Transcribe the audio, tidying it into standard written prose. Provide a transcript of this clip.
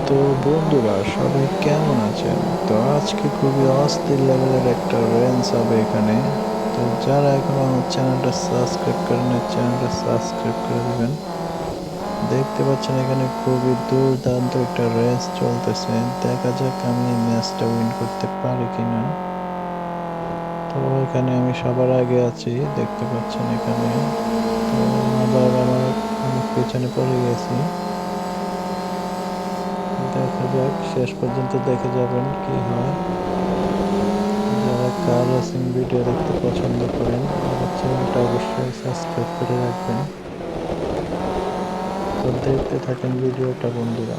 তো বন্ধুরা সবাই কেমন আছেন? তো আজকে খুবই অস্থির লেভেলের একটা রেঞ্জ হবে এখানে। তো যারা এখনো আমার চ্যানেলটা সাবস্ক্রাইব করেন না, চ্যানেলটা সাবস্ক্রাইব করে দিবেন। দেখতে পাচ্ছেন এখানে খুবই দুর্দান্ত একটা রেঞ্জ চলতেছে। দেখা যাক আমি এই ম্যাচটা উইন করতে পারি কিনা। তো এখানে আমি সবার আগে আছি, দেখতে পাচ্ছেন এখানে। তো আবার আমার অনেক পেছনে পড়ে গেছি। দেখা যাক, শেষ পর্যন্ত দেখে যাবেন কি হয়। যারা কার রেসিং ভিডিও দেখতে পছন্দ করেন আমার চ্যানেলটা অবশ্যই সাবস্ক্রাইব করে রাখবেন। তো দেখতে থাকেন ভিডিওটা বন্ধুরা।